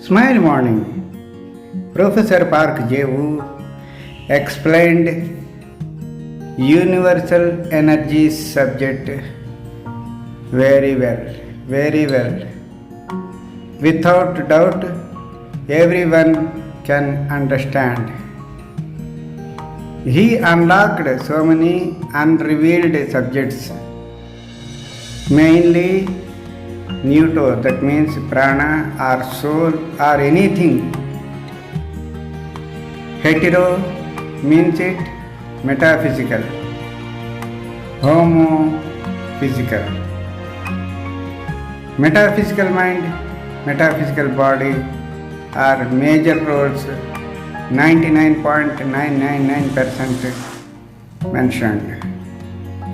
Smile morning. Professor Park Jewu explained universal energy subject very well. Without doubt, everyone can understand. He unlocked so many unrevealed subjects, mainly Neuto, that means prana or soul or anything. Hetero means it metaphysical, homo physical. Metaphysical mind, metaphysical body are major roles, 99.999% mentioned.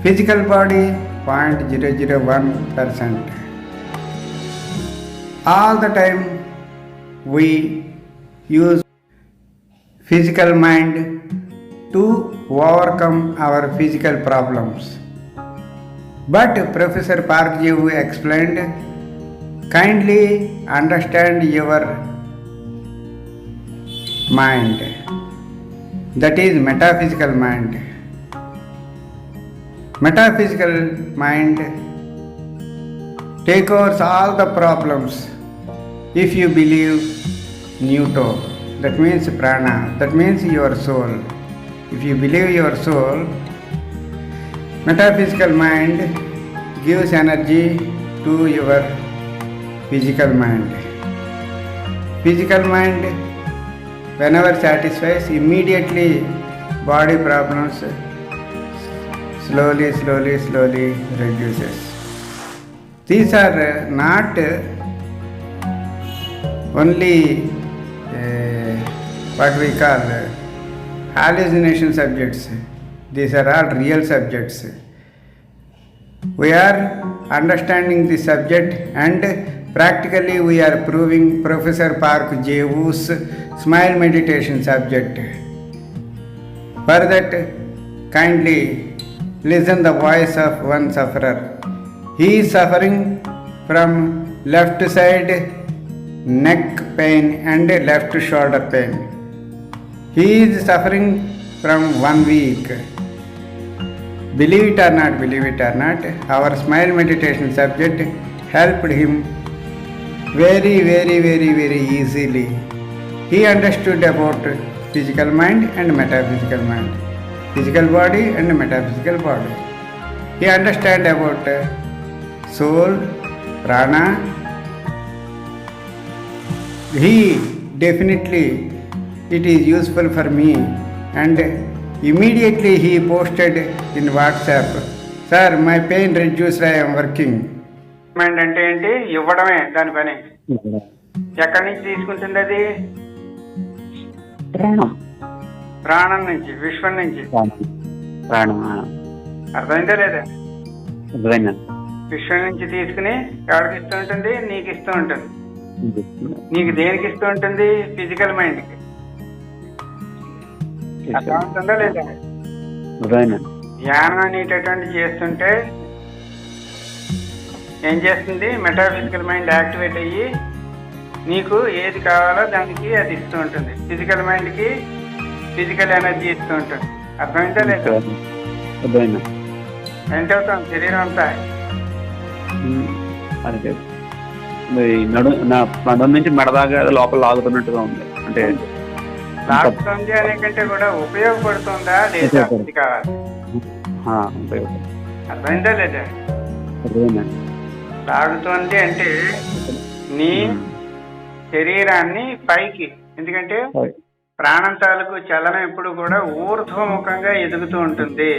Physical body 0.001%. All the time we use physical mind to overcome our physical problems. But Professor Park Jewu explained, kindly understand your mind. That is metaphysical mind. Metaphysical mind take over all the problems. If you believe Neuto, that means prana, that means your soul. If you believe your soul, metaphysical mind gives energy to your physical mind. Physical mind, whenever satisfies, immediately body problems slowly reduces. These are not only what we call hallucination subjects. These are all real subjects. We are understanding the subject and practically we are proving Professor Park Jewu's smile meditation subject. For that, kindly listen the voice of one sufferer. He is suffering from left side neck pain and left shoulder pain. He is suffering from 1 week. Believe it or not, our smile meditation subject helped him very easily. He understood about physical mind and metaphysical mind, physical body and metaphysical body. He understand about soul, prana. He definitely, it is useful for me, and immediately he posted in WhatsApp, sir, my pain reduced, I am working. Mind అంటే ఏంటి? ఇవ్వడమే దాని పని. ఎక్కడి నుంచి తీసుకుంటుంది అది? ప్రాణం నుంచి, విశ్వం నుంచి. అర్థమైందా లేదా? విశ్వం నుంచి తీసుకుని ఎవరికి ఇస్తూ ఉంటుంది? నీకు ఇస్తూ ఉంటుంది. నీకు దేనికి ఇస్తూ ఉంటుంది? ఫిజికల్ మైండ్కి. అర్థమవుతుందా లేదా? ధ్యానం అనేటటువంటి చేస్తుంటే ఏం చేస్తుంది? మెటాఫిజికల్ మైండ్ యాక్టివేట్ అయ్యి నీకు ఏది కావాలో దానికి అది ఇస్తూ ఉంటుంది. ఫిజికల్ మైండ్కి ఫిజికల్ ఎనర్జీ ఇస్తూ ఉంటుంది. అర్థమైందా లేదా? ఏంటవుతాం శరీరం అంతా నడు నుంచి మెడదాగా లోపల లాగుతున్నట్టుగా ఉంది. అంటే లాగుతుంది అనే కంటే కూడా ఉపయోగపడుతుందా లేదా అది కావాలి. అర్థమైందా లేదా? లాగుతుంది అంటే నీ శరీరాన్ని పైకి, ఎందుకంటే ప్రాణం తాలూకు చలనం ఎప్పుడు కూడా ఊర్ధ్వముఖంగా ఎదుగుతూ ఉంటుంది.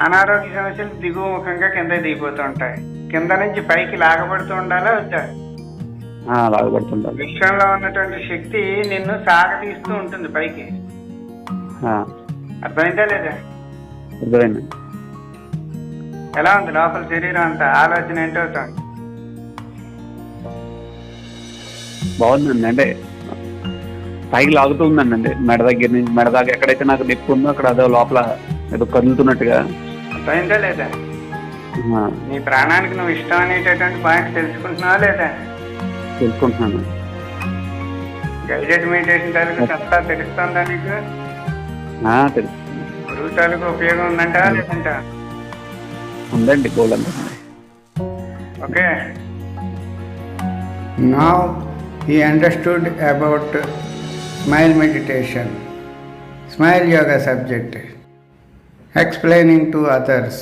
అనారోగ్య సమస్యలు దిగువముఖంగా కింద దిగిపోతూ ఉంటాయి. కింద నుంచి పైకి లాగబడుతూ ఉండాలా వద్దా? లాగబడుతుండాలి. విశ్వంలో ఉన్నటువంటి శక్తి నిన్ను సాగతీస్తూ ఉంటుంది పైకి. అర్థమైందా లేదా? ఎలా ఉంది లోపల శరీరం అంతా? ఆలోచన ఏంటవుతుంది? బాగుందండి. అంటే పైకి లాగుతుందండి. అంటే మెడ దగ్గర నుంచి మెడ దాకా ఎక్కడైతే నాకు నొప్పి ఉందో అక్కడ అదో లోపల ఏదో కదులుతున్నట్టుగా. అర్థమైందా లేదా? నీ ప్రాణానికి నువ్వు ఇష్టం అనేటటువంటి పాయింట్ తెలుసుకుంటున్నావా లేదా? తెలుసుకుంటున్నాను. గైడెడ్ మెడిటేషన్ తాలూకు సత్తా తెలుస్తుందా నీకు? తెలుసు. గురువు తాలూకు ఉపయోగం ఉందంట లేదంట? ఉందండి, goal okay. Now he understood about smile meditation, smile yoga subject, explaining to others.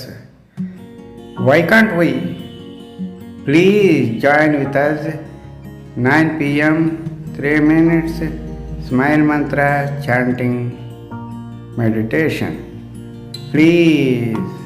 Why can't we? Please join with us 9 p.m. 3 minutes smile mantra chanting meditation. Please.